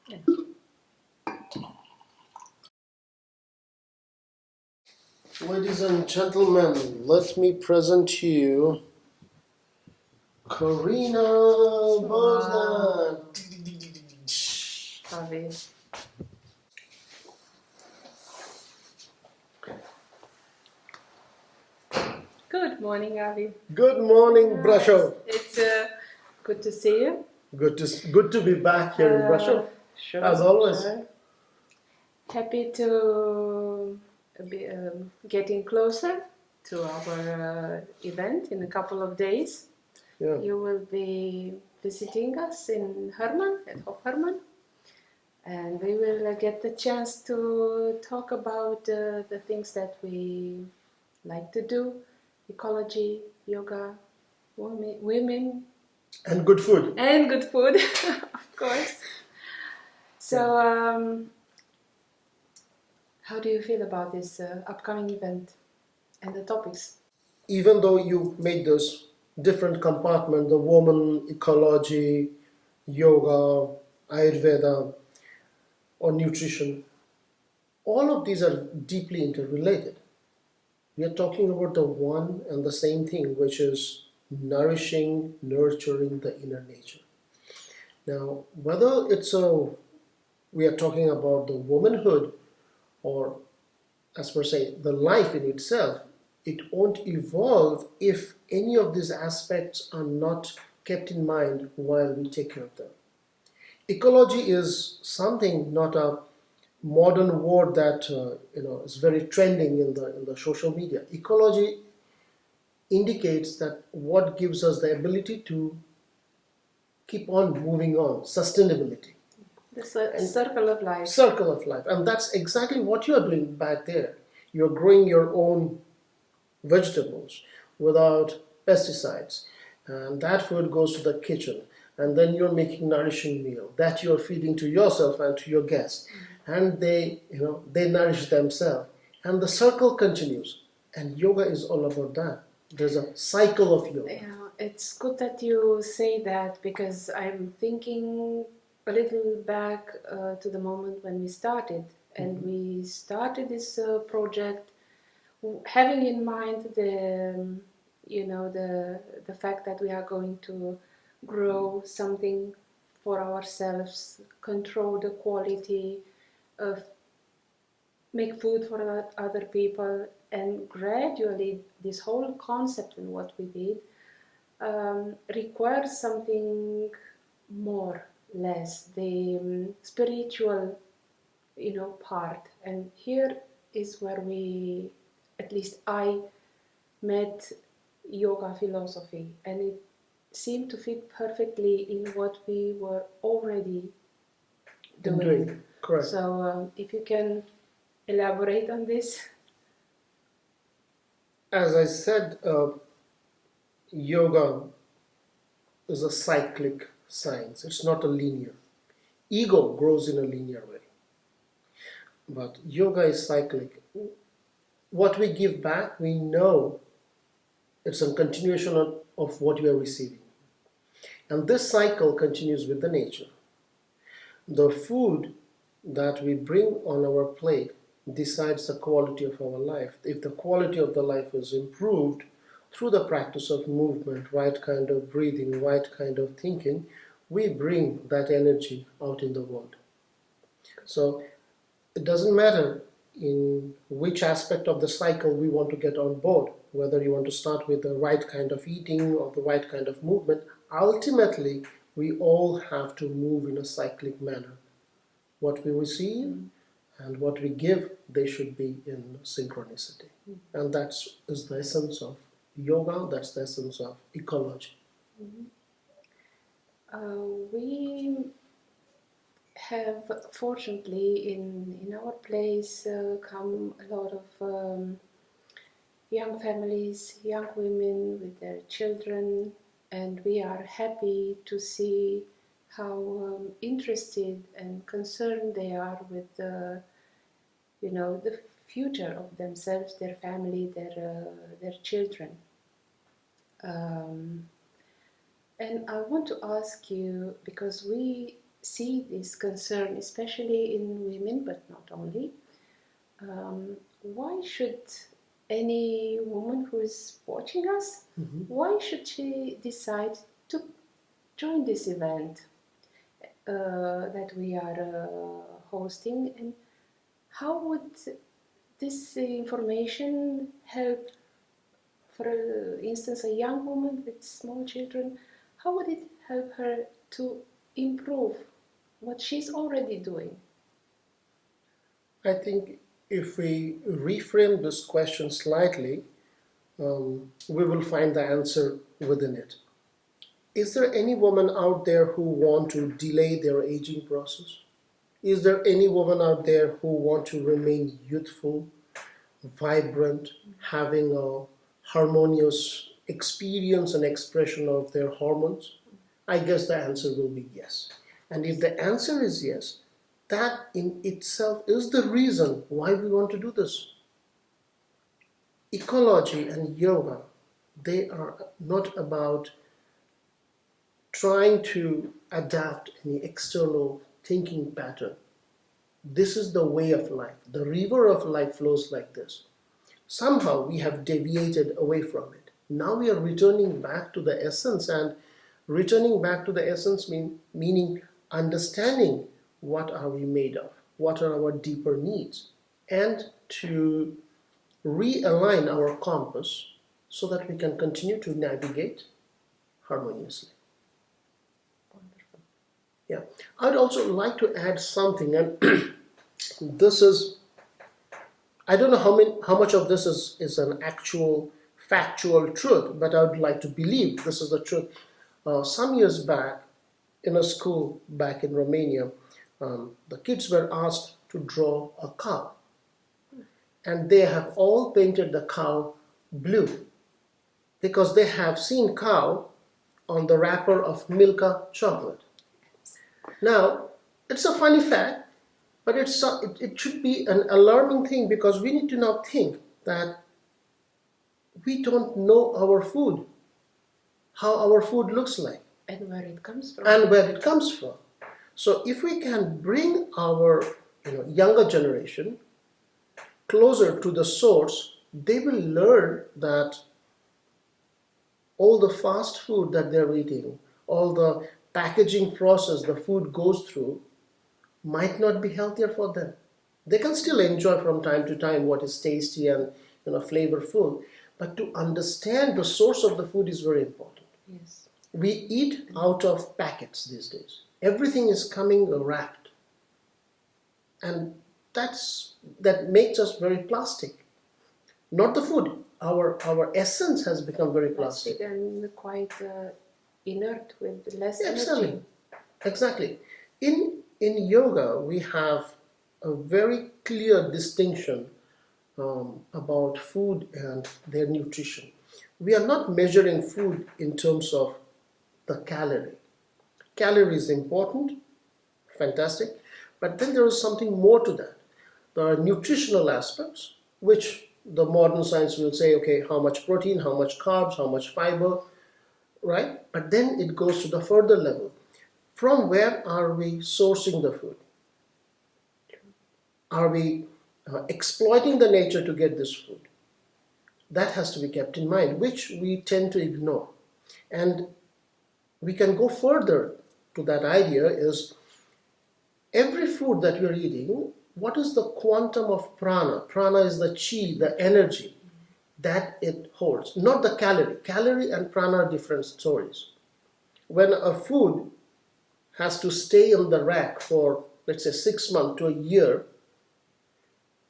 Yeah. Ladies and gentlemen, let me present to you Karina Bosnan. Avi. Good morning, Avi. Good morning, Brasho. It's good to see you. Good to be back here in Brasho, Sure. as always. Sure. Happy to be getting closer to our event in a couple of days. Yeah. You will be visiting us in Herman, at Hof Herman, and we will get the chance to talk about the things that we like to do: ecology, yoga, women, And good food. and good food, of course. So, how do you feel about this upcoming event and the topics? Even though you made those different compartments, the woman, ecology, yoga, Ayurveda, or nutrition, all of these are deeply interrelated. We are talking about the one and the same thing, which is nourishing, nurturing the inner nature. Now, whether we are talking about the womanhood or, as per se, the life in itself, it won't evolve if any of these aspects are not kept in mind while we take care of them. Ecology is something, not a modern word that is very trending in the social media. Ecology indicates that what gives us the ability to keep on moving on, sustainability. The circle of life. Circle of life. And that's exactly what you're doing back there. You're growing your own vegetables without pesticides. And that food goes to the kitchen. And then you're making nourishing meal that you're feeding to yourself and to your guests. And they nourish themselves. And the circle continues. And yoga is all about that. There's a cycle of yoga. Yeah, it's good that you say that, because I'm thinking a little back to the moment when we started. And we started this project having in mind the fact that we are going to grow something for ourselves, control the quality of, make food for other people, and gradually this whole concept and what we did requires something more, less, the spiritual, part. And here is where we, at least I, met yoga philosophy, and it seemed to fit perfectly in what we were already doing. Correct. So if you can elaborate on this. As I said, yoga is a cyclic science. It's not a linear. Ego grows in a linear way, but yoga is cyclic. What we give back, we know it's a continuation of what we are receiving. And this cycle continues with the nature. The food that we bring on our plate decides the quality of our life. If the quality of the life is improved through the practice of movement, right kind of breathing, right kind of thinking, we bring that energy out in the world. So it doesn't matter in which aspect of the cycle we want to get on board, whether you want to start with the right kind of eating or the right kind of movement. Ultimately, we all have to move in a cyclic manner. What we receive and what we give, they should be in synchronicity. And that is the essence of yoga, that's the essence of ecology. We have, fortunately, in our place come a lot of young families, young women with their children, and we are happy to see how interested and concerned they are with the future of themselves, their family, their children. And I want to ask you, because we see this concern, especially in women, but not only. Why should any woman who is watching us, why should she decide to join this event that we are hosting, and how would this information help, for instance, a young woman with small children? How would it help her to improve what she's already doing? I think if we reframe this question slightly, we will find the answer within it. Is there any woman out there who want to delay their aging process? Is there any woman out there who want to remain youthful, vibrant, having a harmonious experience and expression of their hormones? I guess the answer will be yes. And if the answer is yes, that in itself is the reason why we want to do this. Ecology and yoga, they are not about trying to adapt any external thinking pattern. This is the way of life. The river of life flows like this. Somehow we have deviated away from it. Now we are returning back to the essence, and returning back to the essence meaning understanding what are we made of, what are our deeper needs, and to realign our compass so that we can continue to navigate harmoniously. Wonderful. Yeah, I'd also like to add something, and this is, I don't know how much of this is an actual factual truth, but I would like to believe this is the truth. Some years back, in a school back in Romania, the kids were asked to draw a cow, and they have all painted the cow blue because they have seen cow on the wrapper of Milka chocolate. Now, it's a funny fact, but it should be an alarming thing, because we need to now think that we don't know our food, how our food looks like, and where it comes from. and where it comes from. So if we can bring our younger generation closer to the source, they will learn that all the fast food that they're eating, all the packaging process the food goes through, might not be healthier for them. They can still enjoy from time to time what is tasty and flavorful, but to understand the source of the food is very important. Yes. We eat out of packets these days. Everything is coming wrapped, and that makes us very plastic. Not the food. Our essence has become very plastic. And quite inert, with less Absolutely. energy. Exactly. In yoga, we have a very clear distinction about food and their nutrition. We are not measuring food in terms of the calorie. Calorie is important, fantastic, but then there is something more to that. There are nutritional aspects, which the modern science will say, okay, how much protein, how much carbs, how much fiber, right? But then it goes to the further level. From where are we sourcing the food? Are we exploiting the nature to get this food? That has to be kept in mind, which we tend to ignore. And we can go further to that idea is every food that we're eating, what is the quantum of prana? Prana is the chi, the energy that it holds, not the calorie. Calorie and prana are different stories. When a food has to stay on the rack for, let's say, 6 months to a year,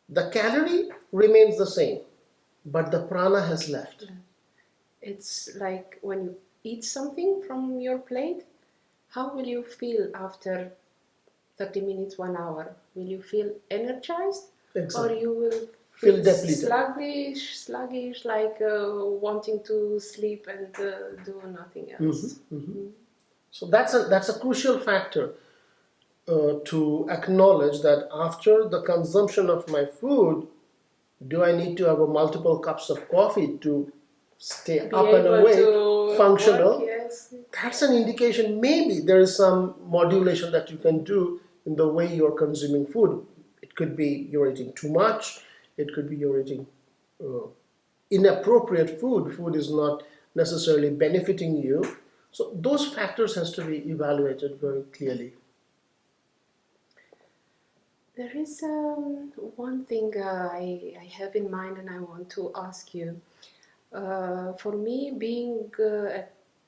the calorie remains the same, but the prana has left. It's like when you eat something from your plate, how will you feel after 30 minutes, 1 hour? Will you feel energized? Exactly. Or you will Feel depleted. sluggish, like wanting to sleep and do nothing else? So that's a crucial factor to acknowledge, that after the consumption of my food, do I need to have multiple cups of coffee to stay Be up and able awake, to functional? work, yes. Yes. That's an indication maybe there is some modulation that you can do in the way you're consuming food. It could be you're eating too much, it could be you're eating uh, inappropriate food. Food is not necessarily benefiting you. So those factors has to be evaluated very clearly. There is one thing I have in mind and I want to ask you. For me, being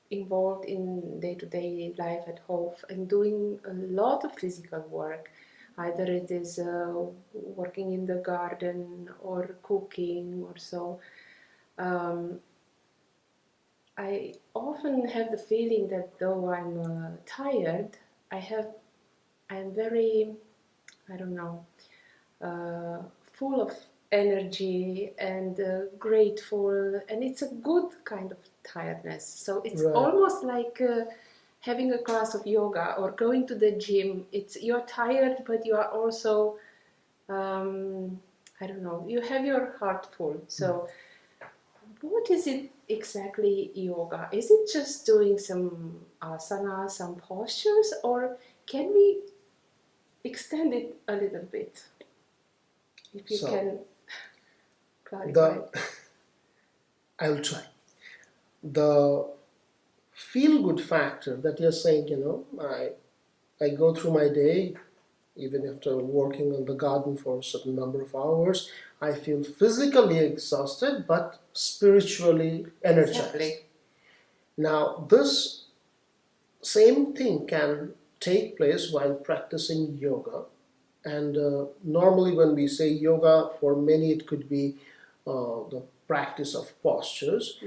involved in day-to-day life at home and doing a lot of physical work, either it is working in the garden or cooking or so, um, I often have the feeling that though I'm tired, I'm very, I don't know, full of energy and grateful, and it's a good kind of tiredness. So it's Right. almost like having a class of yoga or going to the gym. It's you're tired, but you are also I don't know. You have your heart full. So what is it exactly yoga? Is it just doing some asana, some postures, or can we extend it a little bit? If you So can clarify. the I'll try. The feel good factor that you're saying, I go through my day, even after working on the garden for a certain number of hours, I feel physically exhausted but spiritually energized. Exactly. Now, this same thing can take place while practicing yoga. And normally, when we say yoga, for many it could be the practice of postures.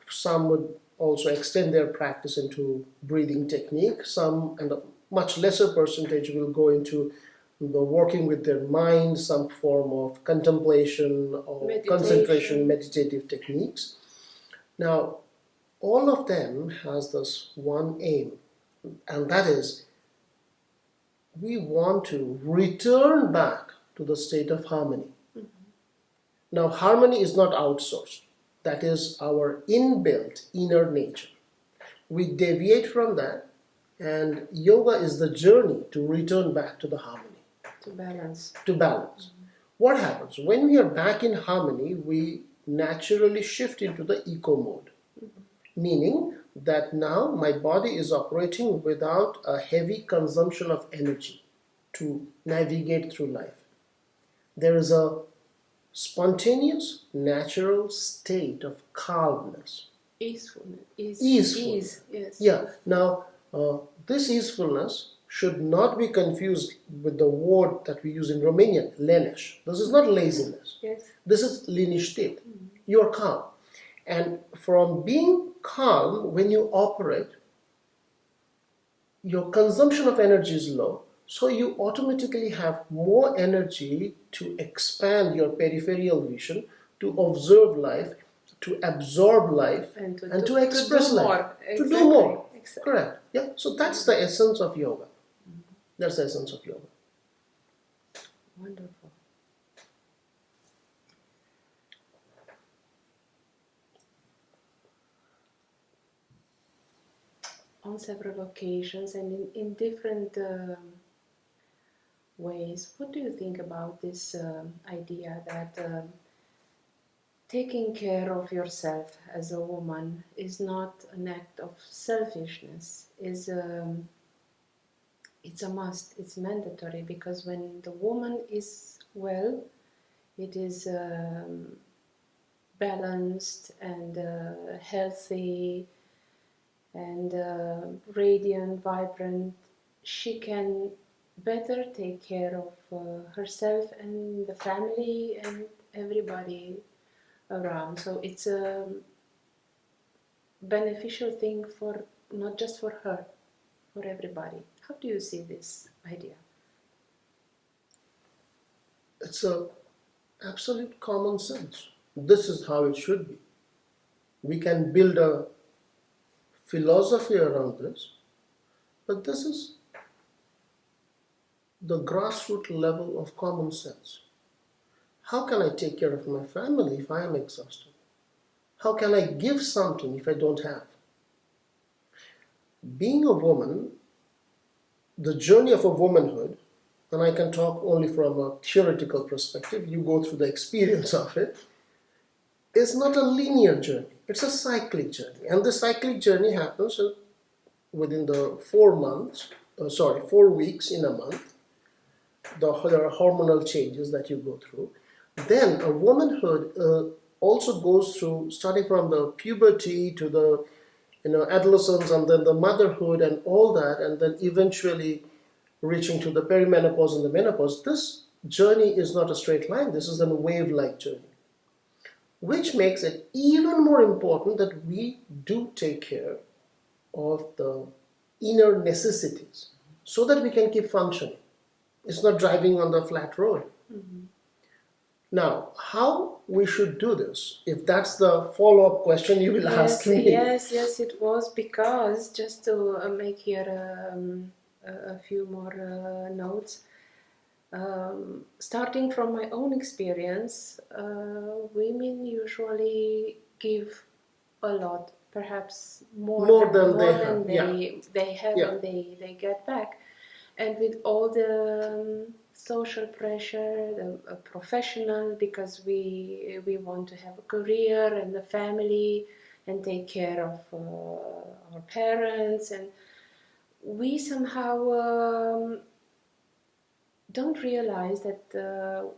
Some would also extend their practice into breathing technique. Some, and a much lesser percentage, will go into the working with their mind, some form of contemplation or concentration, meditative techniques. Now, all of them has this one aim, and that is we want to return back to the state of harmony. Now, harmony is not outsourced. That is our inbuilt inner nature. We deviate from that, and yoga is the journey to return back to the harmony. To balance. To balance. What happens? When we are back in harmony, we naturally shift into the eco mode, meaning that now my body is operating without a heavy consumption of energy to navigate through life. There is a spontaneous, natural state of calmness. Easefulness. Easeful. Ease, yes. Yeah. Now, this easefulness should not be confused with the word that we use in Romanian, leneș. This is not laziness. Yes. This is liniștit. You're calm. And from being calm, when you operate, your consumption of energy is low, so you automatically have more energy to expand your peripheral vision, to observe life, to absorb life, and to express life. More. Exactly. To do more. Exactly. Correct. Yeah. So that's the essence of yoga. That's the essence of yoga. Wonderful. On several occasions and in different ways, what do you think about this idea that taking care of yourself as a woman is not an act of selfishness? It's a must, it's mandatory, because when the woman is well, it is balanced and healthy and radiant, vibrant. She can better take care of herself and the family and everybody around. So it's a beneficial thing for not just for her, for everybody. How do you see this idea? It's a absolute common sense. This is how it should be. We can build a philosophy around this, but this is the grassroots level of common sense. How can I take care of my family if I am exhausted? How can I give something if I don't have? being a woman, the journey of a womanhood, and I can talk only from a theoretical perspective, you go through the experience of it, is not a linear journey. It's a cyclic journey. And the cyclic journey happens within the 4 weeks in a month. There are hormonal changes that you go through. Then a womanhood also goes through, starting from the puberty to the adolescence, and then the motherhood and all that, and then eventually reaching to the perimenopause and the menopause. This journey is not a straight line. This is a wave-like journey, which makes it even more important that we do take care of the inner necessities so that we can keep functioning. It's not driving on the flat road. Mm-hmm. Now, how we should do this, if that's the follow-up question you will ask me. Yes, it was, because just to make here a few more notes. Starting from my own experience, women usually give a lot, perhaps more than they have and they get back. And with all the social pressure, the professional, because we want to have a career and a family and take care of our parents, and we somehow don't realize that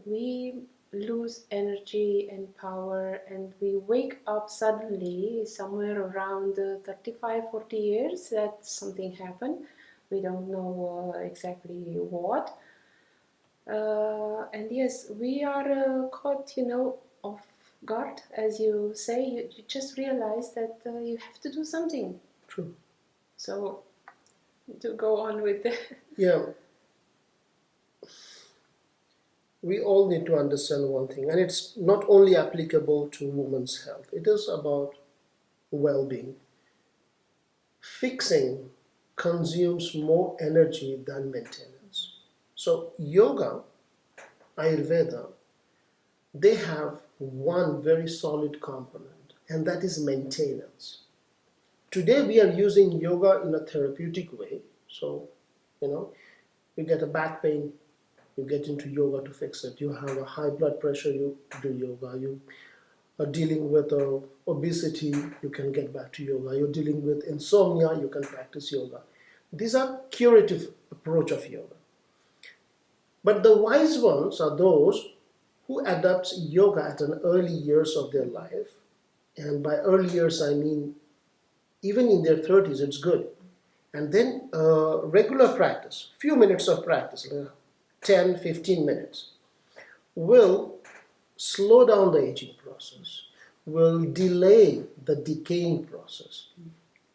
we lose energy and power, and we wake up suddenly somewhere around 35-40 years that something happened. We don't know exactly what. And yes, we are caught, off guard, as you say. You just realize that you have to do something. True. So, to go on with the... Yeah. We all need to understand one thing, and it's not only applicable to women's health. It is about well-being. Fixing consumes more energy than maintenance. So yoga, Ayurveda, they have one very solid component, and that is maintenance. Today we are using yoga in a therapeutic way. So, you get a back pain, you get into yoga to fix it. You have a high blood pressure, you do yoga. You are dealing with obesity, you can get back to yoga. You're dealing with insomnia, you can practice yoga. These are curative approach of yoga. But the wise ones are those who adopt yoga at an early years of their life. And by early years, I mean even in their 30s, it's good. And then regular practice, few minutes of practice, 10, 15 minutes, will slow down the aging process, will delay the decaying process,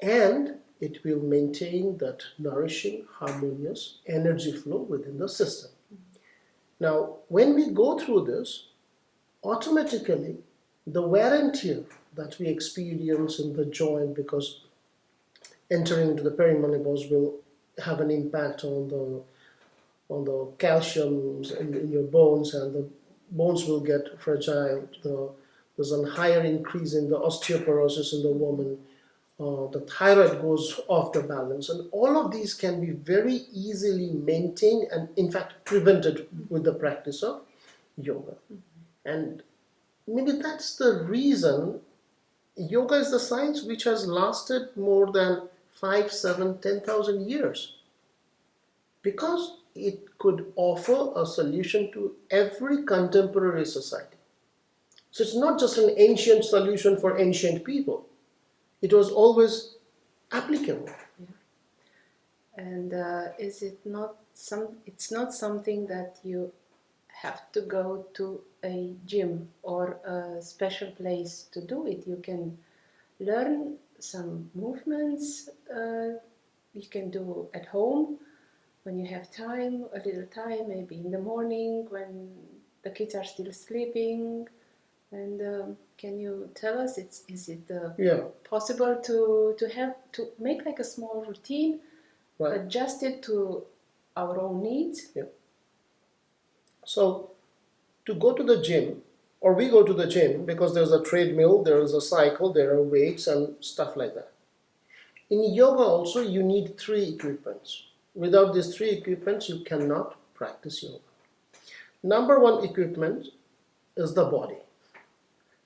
and it will maintain that nourishing, harmonious energy flow within the system. Now, when we go through this, automatically the wear and tear that we experience in the joint, because entering into the perimenopause will have an impact on the calcium in your bones, and the bones will get fragile. There's a higher increase in the osteoporosis in the woman. The thyroid goes off the balance, and all of these can be very easily maintained and in fact prevented with the practice of yoga. And maybe that's the reason yoga is the science which has lasted more than 5, 7, 10,000 years, because it could offer a solution to every contemporary society. So it's not just an ancient solution for ancient people. It was always applicable. Yeah. And is it not it's not something that you have to go to a gym or a special place to do it. You can learn some movements you can do at home when you have time, a little time, maybe in the morning when the kids are still sleeping. And can you tell us, is it possible to make like a small routine, right, adjusted to our own needs? Yeah. So to go to the gym, or we go to the gym because there's a treadmill, there is a cycle, there are weights and stuff like that. In yoga also you need 3 equipments. Without these 3 equipments you cannot practice yoga. Number 1 equipment is the body.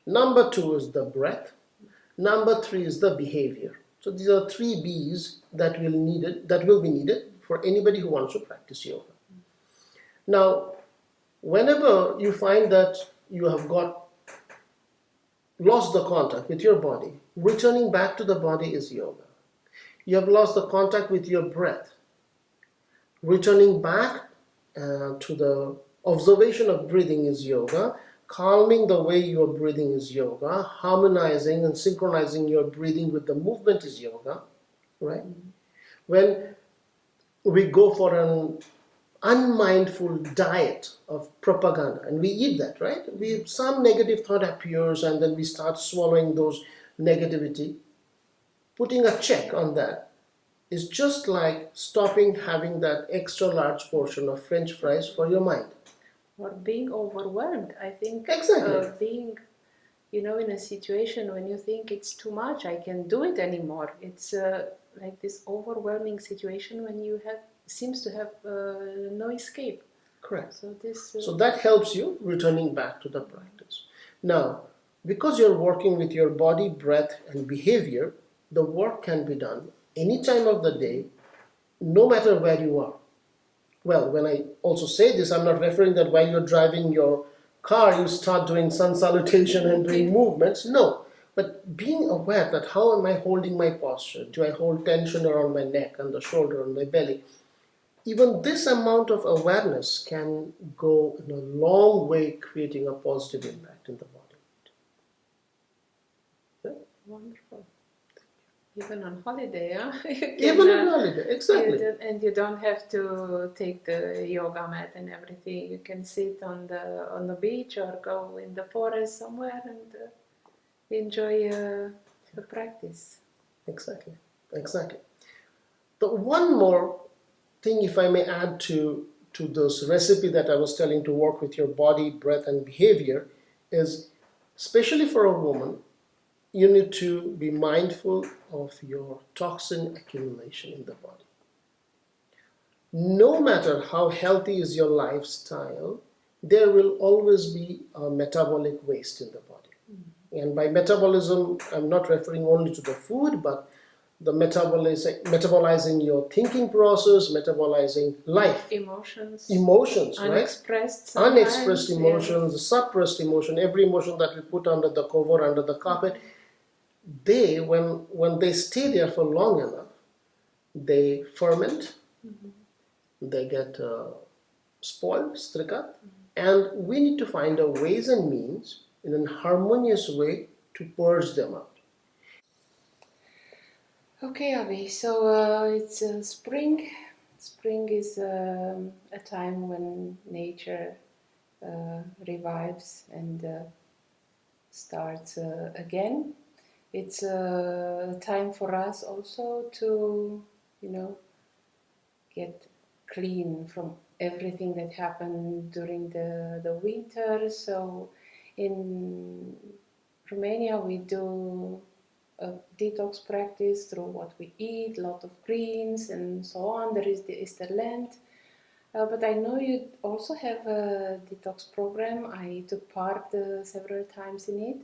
Number 2 is the breath. Number 3 is the behavior. So these are 3 B's that will be needed for anybody who wants to practice yoga. Now, whenever you find that you have lost the contact with your body, returning back to the body is yoga. You have lost the contact with your breath. Returning back to the observation of breathing is yoga. Calming the way you are breathing is yoga. Harmonizing and synchronizing your breathing with the movement is yoga, right? When we go for an unmindful diet of propaganda and we eat that, right? Some negative thought appears and then we start swallowing those negativity. Putting a check on that is just like stopping having that extra large portion of French fries for your mind. Or being overwhelmed. I think Exactly. being, in a situation when you think it's too much, I can't do it anymore. It's like this overwhelming situation when you seems to have no escape. Correct. So So that helps you returning back to the practice. Now, because you're working with your body, breath, and behavior, the work can be done any time of the day, no matter where you are. Well, when I also say this, I'm not referring that while you're driving your car, you start doing sun salutation and doing movements. No, but being aware that how am I holding my posture? Do I hold tension around my neck and the shoulder and my belly? Even this amount of awareness can go in a long way creating a positive impact in the body. Yeah? Wonderful. Even on holiday, huh? Even on holiday, exactly. You don't have to take the yoga mat and everything. You can sit on the beach or go in the forest somewhere and enjoy the practice. Exactly. The one more thing, if I may add to this recipe that I was telling to work with your body, breath, and behavior, is especially for a woman, you need to be mindful of your toxin accumulation in the body. No matter how healthy is your lifestyle, there will always be a metabolic waste in the body. And by metabolism, I'm not referring only to the food, but the metabolizing your thinking process, metabolizing life. Emotions, unexpressed right? Unexpressed emotions, yeah. Suppressed emotion, every emotion that we put under the cover, under the carpet, they, when they stay there for long enough, they ferment, they get spoiled, strikat, and we need to find a ways and means in a harmonious way to purge them out. Okay, Avi, so it's spring. Spring is a time when nature revives and starts again. It's a time for us also to, get clean from everything that happened during the winter. So in Romania we do a detox practice through what we eat, a lot of greens and so on. There is the Easter Lent. But I know you also have a detox program. I took part several times in it.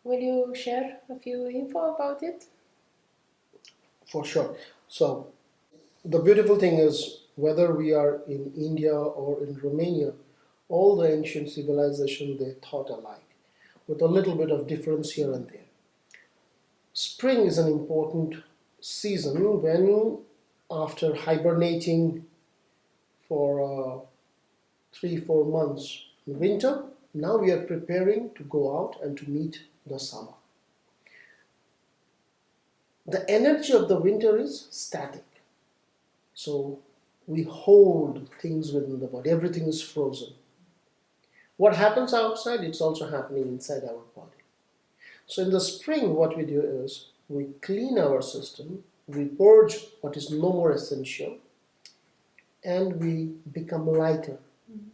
Will you share a few info about it? For sure. So the beautiful thing is, whether we are in India or in Romania, all the ancient civilization, they thought alike, with a little bit of difference here and there. Spring is an important season when, after hibernating for 3-4 months in winter, now we are preparing to go out and to meet the summer. The energy of the winter is static. So we hold things within the body. Everything is frozen. What happens outside, it's also happening inside our body. So in the spring, what we do is we clean our system, we purge what is no more essential, and we become lighter. Mm-hmm.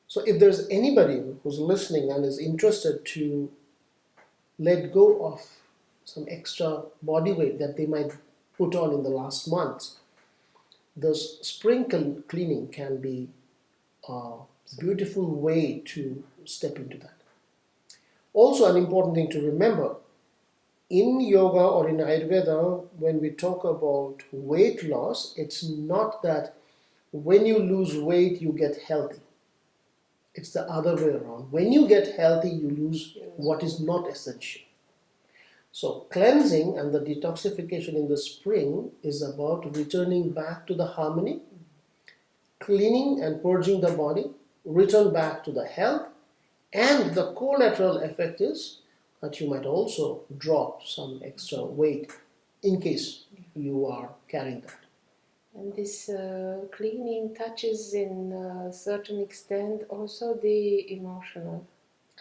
So if there's anybody who's listening and is interested to let go of some extra body weight that they might put on in the last month, the spring cleaning can be a beautiful way to step into that. Also, an important thing to remember, in yoga or in Ayurveda, when we talk about weight loss, it's not that when you lose weight, you get healthy. It's the other way around. When you get healthy, you lose what is not essential. So cleansing and the detoxification in the spring is about returning back to the harmony, cleaning and purging the body, return back to the health, and the collateral effect is that you might also drop some extra weight in case you are carrying that. And this cleaning touches in a certain extent also the emotional.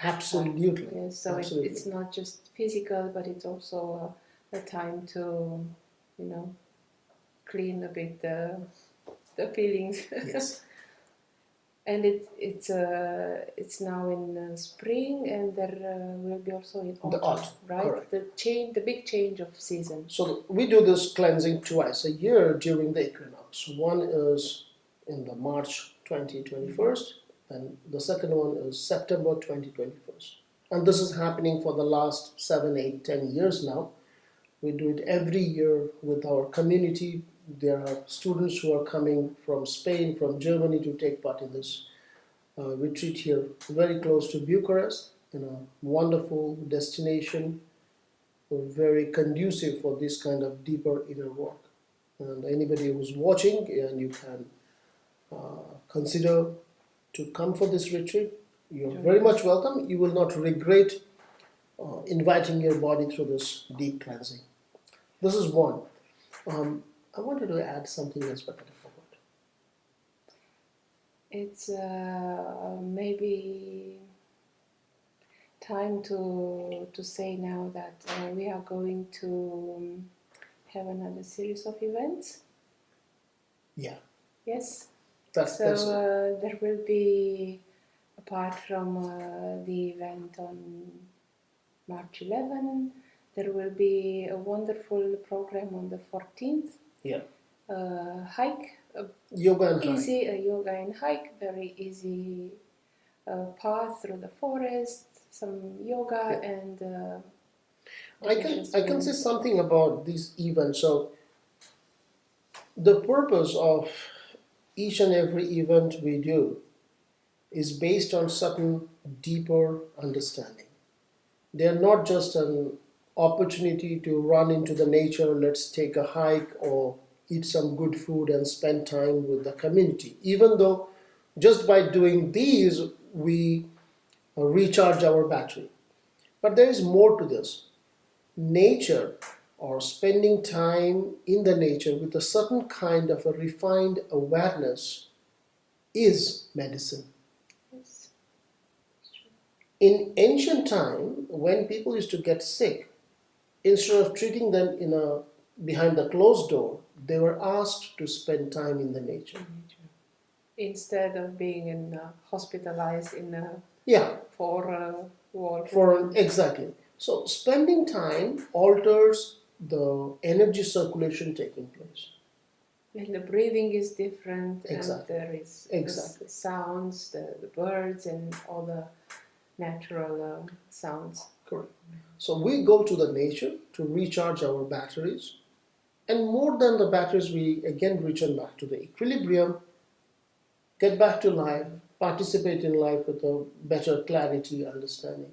Absolutely. Yes, so Absolutely. it's not just physical, but it's also a time to, clean a bit the feelings. Yes. And it's now in spring, and there will be also in autumn, The autumn, right? correct. The big change of season. So we do this cleansing twice a year during the equinox. One is in the March 2021, and the second one is September 2021. And this is happening for the last 7, 8, 10 years now. We do it every year with our community. There are students who are coming from Spain, from Germany to take part in this retreat here, very close to Bucharest, in a wonderful destination, very conducive for this kind of deeper inner work. And anybody who's watching, and you can consider to come for this retreat, you're very much welcome. You will not regret inviting your body through this deep cleansing. This is one. I wanted to add something else, but I forgot. It's maybe time to say now that we are going to have another series of events. Yeah. Yes. That's there will be, apart from the event on March 11, there will be a wonderful program on the 14th. Yeah. Hike. Yoga and easy, hike. A yoga and hike, very easy path through the forest, some yoga, Yeah. and I can say something about these events. So the purpose of each and every event we do is based on certain deeper understanding. They are not just an opportunity to run into the nature, let's take a hike or eat some good food and spend time with the community. Even though just by doing these, we recharge our battery. But there is more to this. Nature, or spending time in the nature with a certain kind of a refined awareness, is medicine. Yes. In ancient time, when people used to get sick, instead of treating them behind the closed door, they were asked to spend time in the nature. Instead of being hospitalized in a wall. Exactly. So spending time alters the energy circulation taking place. And the breathing is different, Exactly. and there is Exactly. the sounds, the birds, and all the natural sounds. Correct. So we go to the nature to recharge our batteries, and more than the batteries, we again return back to the equilibrium, get back to life, participate in life with a better clarity, understanding.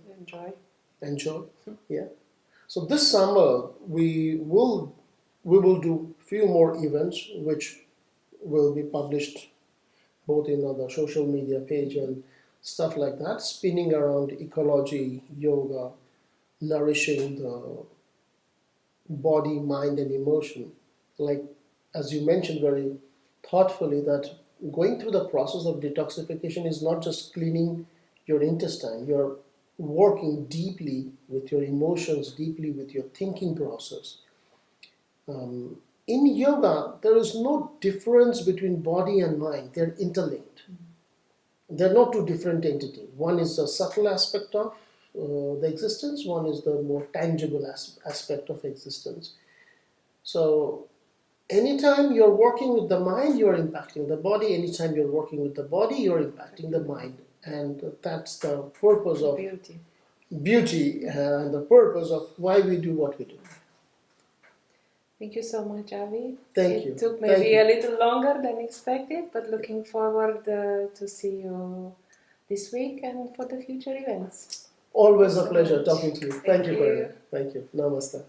Enjoy. Yeah. So this summer we will do few more events which will be published both in the social media page and stuff like that, spinning around ecology, yoga, nourishing the body, mind, and emotion. Like, as you mentioned very thoughtfully, that going through the process of detoxification is not just cleaning your intestine, you're working deeply with your emotions, deeply with your thinking process. In yoga, there is no difference between body and mind, they're interlinked. They're not two different entities. One is a subtle aspect of the existence, one is the more tangible aspect of existence. So anytime you're working with the mind, you're impacting the body. Anytime you're working with the body, you're impacting the mind. And that's the purpose of beauty and the purpose of why we do what we do. Thank you so much, Avi. Thank you. It took maybe a little longer than expected, but looking forward to see you this week and for the future events. Always a pleasure talking to you. Thank you, you. Perla. Thank you. Namaste.